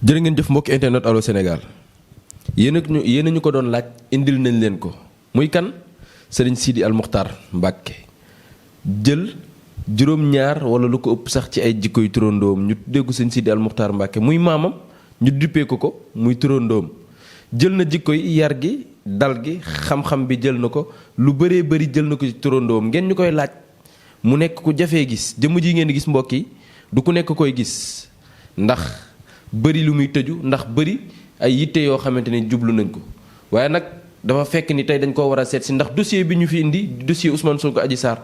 jërë ngeen jëf mbokki internet Allô Sénégal yéen ñu ko doon laaj indil nañ leen ko muy kan sëriñ Sidi Al Mokhtar Mbacke jël juróom-ñaar wala lu ko ëpp sax ci ay jikkoy turandoom ñu tuddee ko sëriñ Sidi Al Mokhtar Mbacke muy maamam ñu duppee ko muy turandoom jël na jikko yi yar gi dal gi xam-xam bi jël na ko lu bëree bëri jël na ko ci turandoom ngeen ñu koy laaj mu nekk ku jafee gis jëmm ji ngeen di gis mbokk yi du ku nekk koy gis ndax bëri lu muy tëju ndax bëri ay yitte yoo xamante ni jublu nañ ko waaye nag dafa fekk ni tey dañ koo war a seet si ndax dossier bi ñu fi indi dossier Ousmane Sonko Adji Sarr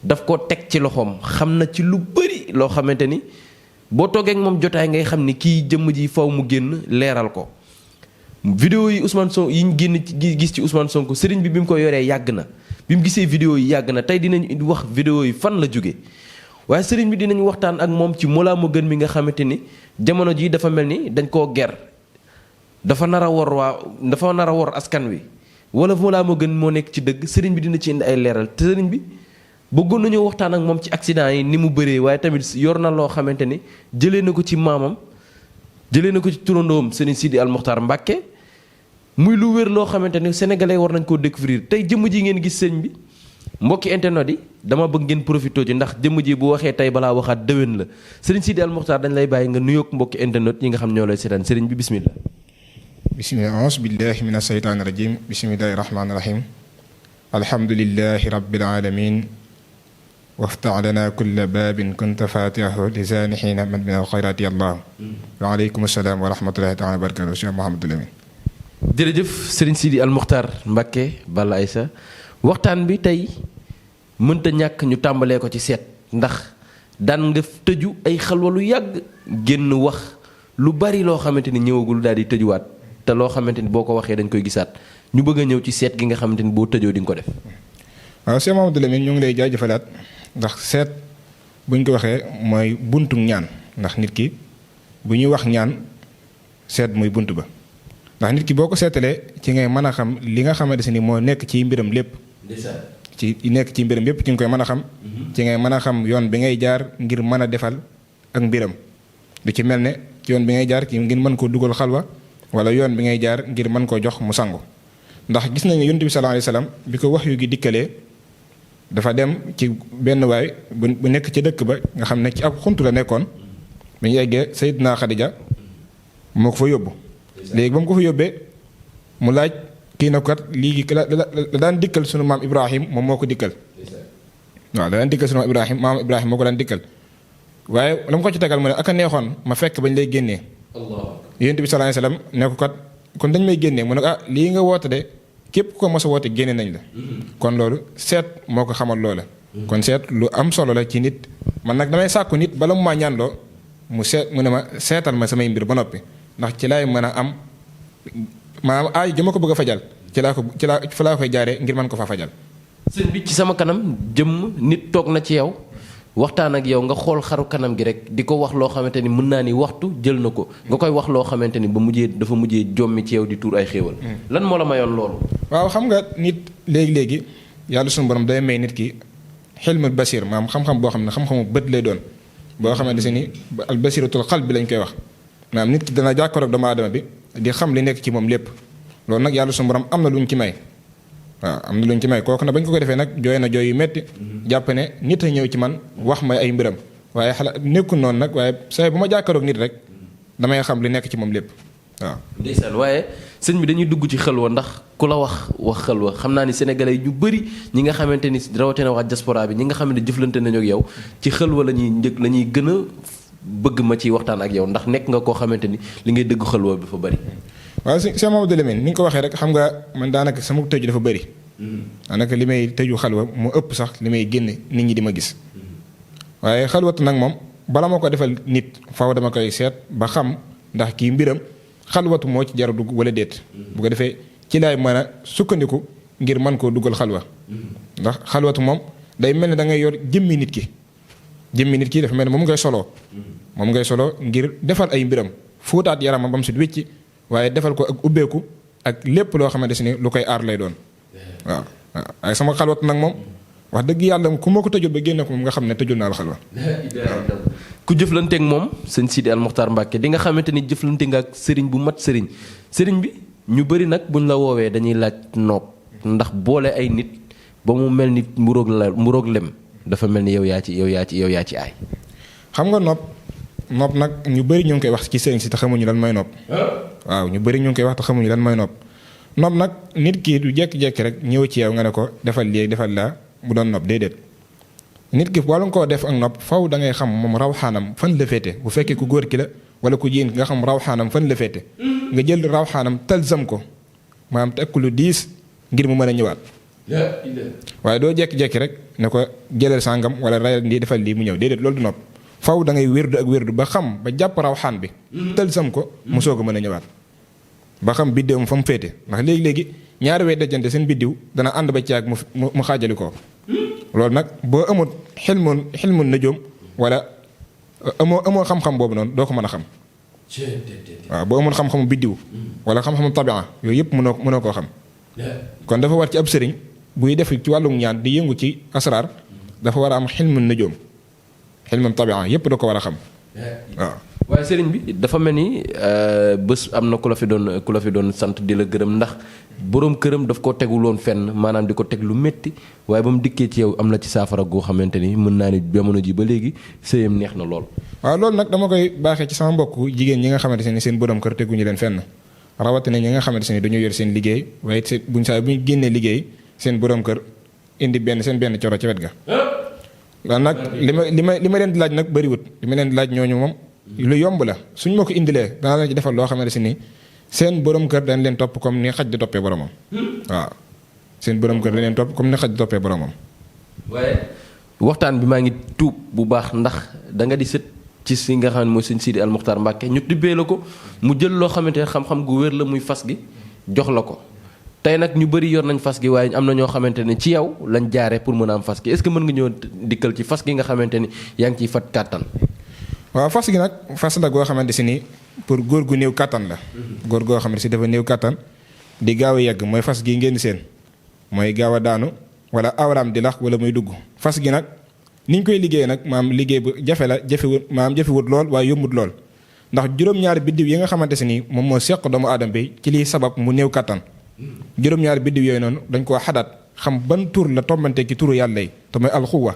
daf koo teg ci loxoom xam na ci lu bëri loo xamante ni boo toogee ak moom jotaay ngay xam ni kii jëmm ji faw mu génn leeral ko. vidéo yi Ousmane Sonko yi ñu génn gis ci Ousmane Sonko sëriñ bi mu ko yoree yàgg na bi mu gisee vidéo yi yàgg na tey dinañ wax vidéo yi fan la jóge waaye sëriñ bi dinañ waxtaan ak moom ci Mollah Morgun mi nga xamante ni jamono jii dafa mel ni dañ koo ger dafa nar a wor askan wi wala Mollah Morgun moo nekk ci dëgg sëriñ bi dina ci indi ay leeral te sëriñ bi bëggoon nañoo waxtaan ak moom ci accident yi ni mu bëree waaye tamit yor na loo xamante ni jëlee na ko ci maamam jëlee na ko ci turandoom sëriñ Sidi Al Mokhtar Mbacke muy lu wér loo xamante ni sénégalais war nañ koo découvrir tey jëmm ji ngeen gis sëriñ bi mbokki internet yi dama bëgg ngeen profité ci ndax jëmm ji bu waxee tey balaa waxaat déwén la sëriñ Sidi Al Mokhtar dañ lay bàyyi nga nuyoog mbokki internet yi nga xam ñoo lay seetaan sëriñ bi bismillah. bismillah auzu billahi min asheytaani rajim bismillahi rahmaani rahim alhamdulillahi rabbil alamin waftax lana kulla baabin kunta fatihahu lisaani xiina man min alxayraati allah wa aleykum assalaam wa rahmatullahi taala wa barakatuh Cheikh Mouhamadou Lamine. jërëjëf sëriñ Sidi Al Mokhtar Mbacke Balla Aïssa waxtaan bi tey mënta ñàkk ñu tàmbalee ko ci seet ndax daan nga tëju ay xalwa lu yàgg génn wax lu bari loo xamante ni ñëwagul daal di tëjuwaat te loo xamante ni boo ko waxee dañ koy gisaat ñu bëgg a ñëw ci seet gi nga xamante ni boo tëjoo di nga ko def. waaw Cheikh Mouhamadou Lamine ñu ngi lay jaajëfalaat ndax seet buñ ko waxee mooy buntu ñaan ndax nit ki bu ñuy wax ñaan seet muy bunt ba ndax nit ki boo ko seetalee ci ngay mën a xam li nga xamante ni moo nekk ci mbiram lépp. ci nekk ci mbiram yépp ci nga koy mën a xam ci ngay mën a xam yoon bi ngay jaar ngir mën a defal ak mbiram du ci mel ne ci yoon bi ngay jaar ngir mën koo dugal xalwa wala yoon bi ngay jaar ngir mën koo jox mu sangu ndax gis nañu yonent bi sallallahu alayhi wasallam bi ko wax yu gi dikkalee dafa dem ci benn waay bu nekk ci dëkk ba nga xam ne ci ab xunt la nekkoon bi ñu eggee Sayyidina Xadija moo ko fa yóbbu léegi ba mu ko fa yóbbee mu laaj kii na kat lii la daan dikkal sunu maam Ibrahim moom moo ko dikkal waaw la daan dikkal sunu maam Ibrahim moo ko daan dikkal waaye la mu ko ci tegal mu ne ak a neexoon ma fekk bañ lay génnee yonent bi sallallahu alayhi wasallam ne ko kat kon dañ may génnee mu ne ah lii nga woote de képp ko mos a woote génne nañ la kon loolu seet moo ko xamal loola kon seet lu am solo la ci nit man nag damay sàkku nit bala mu maa ñaanloo mu ne ma seetal ma samay mbir ba noppi ndax ci laay mën a am maanaam aay ji ma ko bëgg a fajal fa laa koy jaaree ngir mën ko fa fajal. sëñ bi ci sama kanam jëmm nit toog na ci yow waxtaan ak yow nga xool xaru kanam gi rek di ko wax loo xamante ni mën naa ni waxtu jël na ko nga koy wax loo xamante ni dafa mujjee jommi ci yow di tuur ay xéewal. lan moo la mayoon loolu. waaw xam nga nit léegi yàlla sunu borom day may nit ki xilmul basir maanaam xam-xam boo xam ne xam-xamu bët lay doon boo xamante ni al basiratul xal bi lañ koy wax maanaam nit ki dana jàkkaarloog doomu aadama bi di xam li nekk ci moom lépp loolu nag yàlla sunu borom am na lu ñu ci may waaw am na lu ñu ci may kooku nag bañ ko defee nag jooy na jooy yu metti jàpp ne nit a ñëw ci man wax ma ay mbiram waaye xalaat nekkul noonu nag waaye saa bu ma jàkkaarloog nit rek damay xam li nekk ci moom lépp waaw. ndeysaan waaye sëñ bi dañuy dugg ci xelwa ndax ku la wax xelwa xam naa ni sénégalais yi ñu bëri ñi nga xamante ni rawatina wax diaspora bi ñi nga xamante ne jëflante nañu ak yow ci xelwa la ñuy gën a bëgg ma ci waxtaan ak yow ndax nekk nga koo xamante ni li ngay dëgg xelwa bi fa bëri. waaw Cheikh Mouhamadou Lamine ni nga ko waxee rek xam nga man daanaka sama tëju dafa bëri daanaka li may tëju xalwa mu ëpp sax li may génne nit ñi di ma gis waaye xalwatu nag moom bala ma ko defal nit faw dama koy seet ba xam ndax kii mbiram xalwatu moo ci jar dugg wala déet bu ko defee ci laay mën a sukkandiku ngir mën koo dugal xalwa ndax xalwatu moom day mel ne da ngay yor jëmmi nit ki dafa mel ne moom ngay soloo ngir defal ay mbiram fóotaat yaramam ba mu si wécci waaye defal ko ak ubbeeku ak lépp loo xamante ni lu koy aar lay doon waaw waaye sama xalwatu nag moom wax dëgg yàlla ku ma ko tëjul ba génne ko moom nga xam ne tëjul naa la xalwa. ku jëflanteeg moom sëñ Sidi Al Mokhtar Mbacke di nga xamante ni jëflante nga ak sëriñ bu mat sëriñ bi ñu bëri nag buñ la woowee dañuy laaj noob ndax boole ay nit ba mu mel ni mburoog lem dafa mel ni yow yaa ci aay. xam nga nopp nag ñu bëri ñu ngi koy wax ci sëriñ si te xamuñu lan mooy nopp. waaw ñu bëri ñu ngi koy wax te xamuñu lan mooy nopp. nopp nag nit ki du jékki-jékki rek ñëw ci yow nga ne ko defal lii defal laa mu doon nopp déedéet. nit ki wala nga koo def ak nopp faw da ngay xam moom rawxaanam fan la féete bu fekkee ku góor ki la wala ku jigéen ki nga xam rawxaanam fan la féete. nga jël rawxaanam talzam ko maanaam teg ko lu diis ngir mu mën a ñëwaat. waaye doo jékki-jékki rek ne ko jëlal sàngam wala rayal lii defal lii mu ñëw déedéet loolu du nopp faw da ngay wérdu ak wérdu ba xam ba jàpp rawxaan bi. talzam ko mu soog a mën a ñëwaat. ba xam biddéewam fa mu féete ndax léegi-léegi ñaari way dajante seen biddiw dana ànd ba caag mu xaajali ko. loolu nag boo amul xilmun najoom wala amoo xam-xam boobu noonu doo ko mën a xam. waaw boo amul xam-xamu biddiw wala xam-xamu tabia yooyu yëpp mënoo koo xam. kon dafa war ci ab sëriñ buy def ci wàllum ñaan di yëngu ci asraar dafa war a am xilmun najoom xilmun tabia yëpp da ko war a xam waaw. waaye sëriñ bi dafa mel ni bés am na ku la fi doon sant di la gërëm ndax boroom këram daf ko teguloon fenn maanaam di ko teg lu métti waaye ba mu dikkee ci yow am na ci saafara goo xamante ni mën naa ni jamono ji ba léegi sëyam neex na lool. waaw loolu nag dama koy baaxee ci sama mbokk jigéen ñi nga xamante ne seen boroom kër teguñu leen fenn rawatina ñi nga xamante ne dañoo yor seen liggéey waaye buñ génnee liggéey seen boroom kër indi seen benn coro ci wet ga. loolu nag li ma leen di laaj nag bëriwut li ma leen di laaj ñooñu moom lu yomb la suñ ma ko indilee danaa leen ci defal loo xamante ni seen borom kër dañ leen topp comme ni xaj di toppee boromam. waaw seen borom kër dañ leen topp comme ni xaj di toppee boromam. waaye waxtaan bi maa ngi tuub bu baax ndax da nga di sët ci si nga xam ne mooy sëñ Sidi Al Mokhtar Mbacke ñu tibbee la ko mu jël loo xamante ne xam-xam gu wér la muy fas gi jox la ko tey nag ñu bëri yor nañ fas gi waaye am na ñoo xamante ne ci yow lañ jaaree pour mën a am fas gi est-ce que mën nga ñëw dikkal ci fas gi nga xamante ni yaa ngi ciy fat kàttan. waaw fas gi nag fas la goo xamante si ni pour góor gu néew kàttan la. góor goo xamante si dafa néew kàttan di gaaw a yegg mooy fas gi ngeen seen mooy gaaw a daanu wala awraam di lax wala muy dugg fas gi nag ni ñu koy liggéey nag maam liggéey bu jafe la jafewut lool waaye yombut lool ndax juróom-ñaari biddiw yi nga xamante si ni moom moo seq doomu aadama bi ci liy sabab mu néew kàttan juróom-ñaari biddiw yooyu noonu dañ koo xadaat xam ban tur la tombante ci turu yàlla yi te mooy alxuwa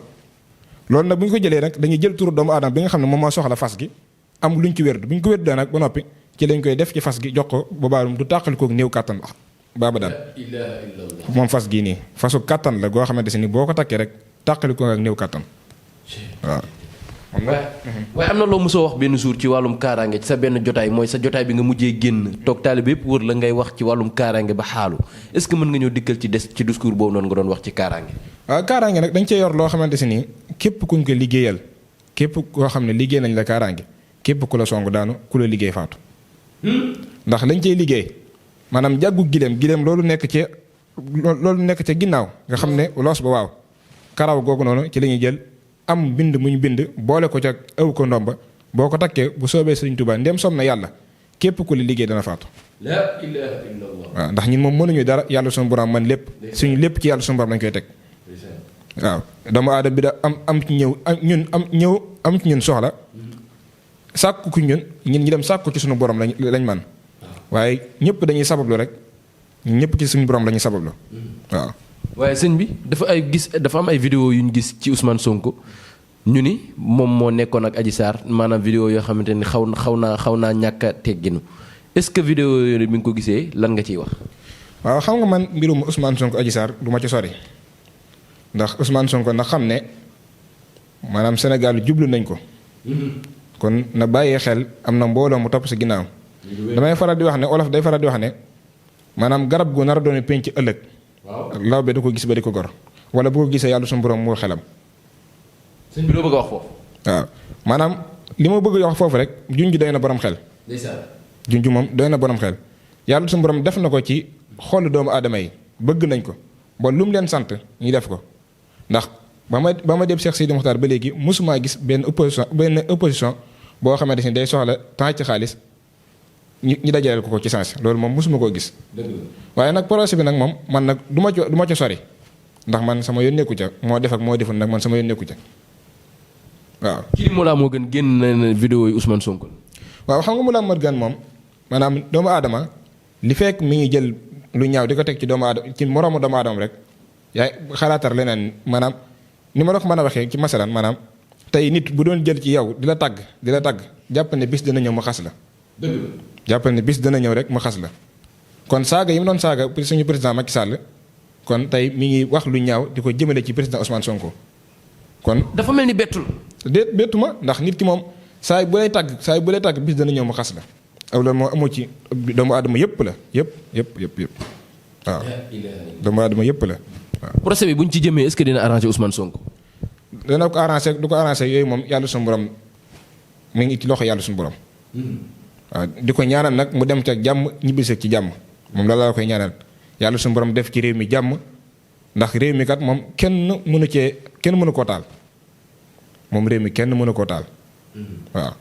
loolu nag bu ñu ko jëlee nag dañuy jël turu doomu aadama bi nga xam ne moom moo soxla fas gi am luñ ci wérdu bu ñu ko wérdoo nag ba noppi ci lañ koy def ci fas gi jox ko boobaa du tàqali koog néew kàttan baaba daan moom fas gii nii fasu kàttan la goo xamante si ni boo ko takkee rek tàqali koog ak néew kàttan waaw. waaye am na loo mosoo wax benn jour ci wàllum kaaraange ci sa benn jotaay mooy sa jotaay bi nga mujjee génn toog taalibe yépp wër la ngay wax ci wàllum kaaraange ba xaalu est-ce que mën nga ñëw dikkal ci discours boobu noonu nga doon wax ci kaaraange. waaw kaaraange nag dañ cee yor loo xamante si ni képp kuñ ko liggéeyal képp koo xam ne liggéey nañ la kaaraange képp ku la song daanu ku la liggéey faatu. ndax lañ cey liggéey maanaam jàggu gileem loolu nekk ca ginnaaw nga xam ne loos ba waaw karaw googu noonu ci la ñuy jël am bind muñ bind boole ko ca aw ko ndomba boo ko takkee bu soobee Sëriñ Tuubaa ndem som na yàlla képp ku la liggéey dana faatu. la ilaha illallah. waaw ndax ñun moom mënuñu dara yàlla suñu borom man lépp suñu lépp ci yàlla suñu borom lañ koy teg. waaw doomu aadama bi da am ci ñun soxla sàkku ku ñun ñi dem sàkku ci suñu borom lañ man waaye ñëpp dañuy sabablu rek ñëpp ci suñu borom lañuy sabablu waaw. waaye sëñ bi dafa am ay vidéo yu ñu gis ci Ousmane Sonko ñu ni moom moo nekkoon ak Adji Sarr maanaam vidéo yoo xamante ni xaw naa ñàkk a tegginu est-ce que vidéo yooyu bi nga ko gisee lan nga ciy wax. waaw xam nga man mbirum Ousmane Sonko Adji Sarr du ma ci sori ndax Ousmane Sonko ndax xam ne maanaam Sénégal jublu nañ ko. kon na bàyyee xel am na mbooloo mu topp si ginnaaw. damay faral di wax ne olof day faral di wax ne maanaam garab gu nar a doon penc ëllëg. law be da ko gis ba di ko gor wala bu ko gisee yàlla suñu borom muur xelam. sëñ bi loo bëgg a wax foofu. waaw maanaam li ma bëgg a wax foofu rek junj doy na borom xel. junj moom doy na borom xel yàlla suñu borom def na ko ci xolu doomu aadama yi bëgg nañ ko ba lu mu leen sant ñu def ko ndax ba ma dem Cheikh Sidi Mokhtar ba léegi mosumaa gis benn opposition boo xamante ni day soxla temps ci xaalis ñu dajaleel ko ci sens loolu moom mosuma koo gis. waaye nag projet bi nag moom man nag du ma ca sori ndax man sama yoon nekku ca moo def ak moo deful nag man sama yoon nekku ca waaw. kii Mollah Morgun génn na vidéo yi Ousmane Sonko. waaw xam nga Mollah Morgun moom maanaam doomu aadama li fekk mi ngi jël lu ñaaw di ko teg ci doomu aadama ci moroomu doomu aadama rek yaay xalaatar leneen maanaam ni ma la ko mën a waxee ci masalan maanaam tey nit bu doon jël ci yow di la tàgg jàpp ne bis dana ñëw ma xas la. dëgg la jàpp ne bis dana ñëw rek ma xas la kon saaga yi mu doon saaga suñu président Macky Sall kon tey mi ngi wax lu ñaaw di ko jëmale ci président Ousmane Sonko kon. dafa mel ni bettul. déet bettu ma ndax nit ki moom saa bu lay tàgg bis dana ñëw ma xas la. aw loolu moo amoo ci doomu aadama yëpp la yëpp waaw. doomu aadama yëpp la waaw. procès bi bu ñu ci jëmee est-ce que dina arranger Ousmane Sonko. dana ko arranger du ko arranger yooyu moom yàlla suñu borom mi ngi ci loxo yàlla suñu borom. waaw di ko ñaanal nag mu dem ca jàmm ñibbisi ci jàmm moom la koy ñaanal yàlla suñu borom def ci réew mi jàmm ndax réew mi kat moom kenn mënu koo taal moom réew mi kenn mënu koo taal waaw.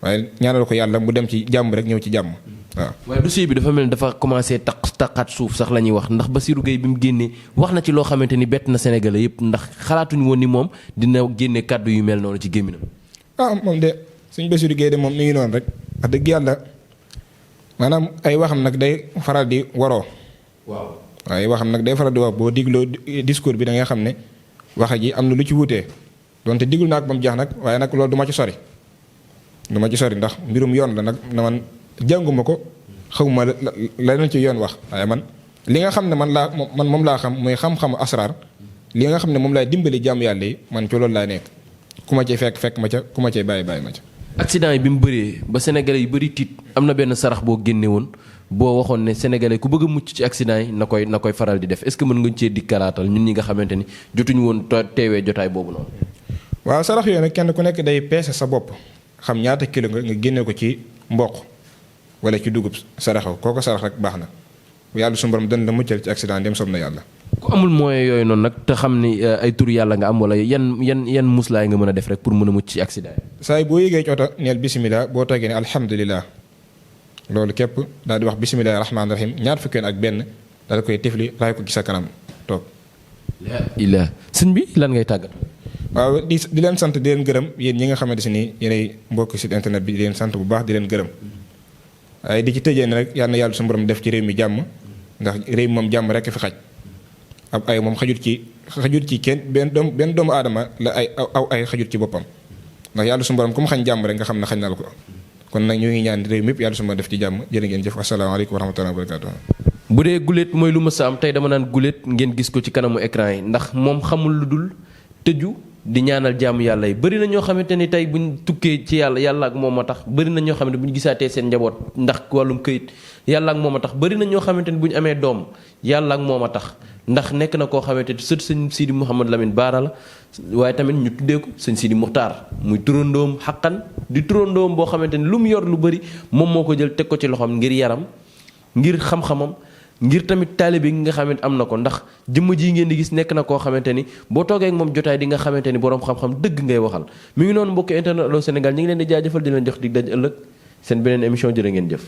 waaye ñaanal ko yàlla mu dem ci jàmm rek ñëw ci jàmm waaw. waaye dossier bi dafa mel ni dafa commencé taqaat suuf sax la ñuy wax ndax Bassirou Gueye bi mu génnee wax na ci loo xamante ni bett na Sénégalais yëpp ndax xalaatuñu woon ni moom dina génne kàddu yu mel noonu ci gémminam. moom de suñu Bassirou Gueye de moom mi ngi noonu rek wax dëgg yàlla maanaam ay waxam nag day faral di waroo. waaw ay waxam nag day faral di wax boo digloo discours bi da nga xam ne waxa ji am na lu ci wuutee donte diglu naa ko ba mu jeex nag waaye nag loolu du ma ci sori. ndax mbirum yoon la nag na man jànguma ko xawma la leen ci yoon wax waaye man li nga xam ne man moom laa xam muy xam-xamu asraar li nga xam ne moom laay dimbali jàmm yàlla yi man ci loolu laa nekk ku ma cay fekk ma ca ku ma cay bàyyi ma ca. accident yi bi mu bëree ba sénégalais yu bëri tiit am na benn sarax boo génne woon boo waxoon ne sénégalais ku bëgg a mucc ci accident yi na koy faral di def est-ce que mën nga cee dikkalaatal ñun ñi nga xamante ni jotuñu woon teewee jotaay boobu noonu. waaw sarax yooyu nag kenn ku nekk day peese sa bopp. xam ñaata kilo nga génne ko ci mboq wala ci dugub saraxaw kooko sarax rek baax na yàlla suñu borom dana la muccal ci accident dem soob na yàlla. ku amul moyen yooyu noonu nag te xam ni ay tur yàlla nga am wala yan muslaay nga mën a def rek pour mën a mucc ci accident yi. saa yi boo yéegee ci oto neel bisimilah boo toogee ne alhamdulilah loolu képp daal di wax bisimilah rahmaani rahim ñaar fukki yoon ak benn daal di koy tifli raay ko ci sa kanam toog. ilaa sëñ bi lan ngay tàggat. waaw di leen sant di leen gërëm yéen ñi nga xamante si nii yéenay mbokk site internet bi di leen sant bu baax di leen gërëm waaye di ci tëjee ne rek yal na yàlla suñu borom def ci réew mi jàmm ndax réew mi moom jàmm rek fi xaj ab ay moom xajut ci kenn benn doomu aadama la ay xajut ci boppam ndax yàlla suñu borom ku mu xañ jàmm rek nga xam ne xañ na la ko kon nag ñu ngi ñaan réew mi yëpp yàlla suñu borom def ci jàmm jërë ngeen jëf asalaamaaleykum wa rahmatullahi wa barakatuh. bu dee guléet mooy lu mës a am tey dama naan guléet ngeen gis ko ci kanamu écran yi ndax moom xamul lu dul tëju di ñaanal jaamu yàlla yi bëri na ñoo xamante ni tey buñ tukkee ci yàlla ak moom a tax bëri na ñoo xamante bu ñu gisaatee seen njaboot ndax wàllum këyit yàlla ak moom a tax bëri na ñoo xamante ni bu ñu amee doom yàlla ak moom a tax ndax nekk na koo xamante ni sët sëñ Sidi Mouhamadou Lamine Bara la waaye tamit ñu tuddee ko sëñ Sidi Muxtaar muy turandoom xaqan di turandoom boo xamante ni lu mu yor lu bëri moom moo ko jël teg ko ci loxoom ngir yaram ngir xam-xamam ngir tamit taalibe gi nga xamante am na ko ndax jëmm ji ngeen di gis nekk na koo xamante ni boo toogee ak moom jotaay di nga xamante ni boroom xam-xam dëgg ngay waxal mi ngi noonu mbokki internet Allô Sénégal ñi ngi leen di jaajëfal di leen jox dig daj ëllëg seen beneen émission jërë ngeen jëf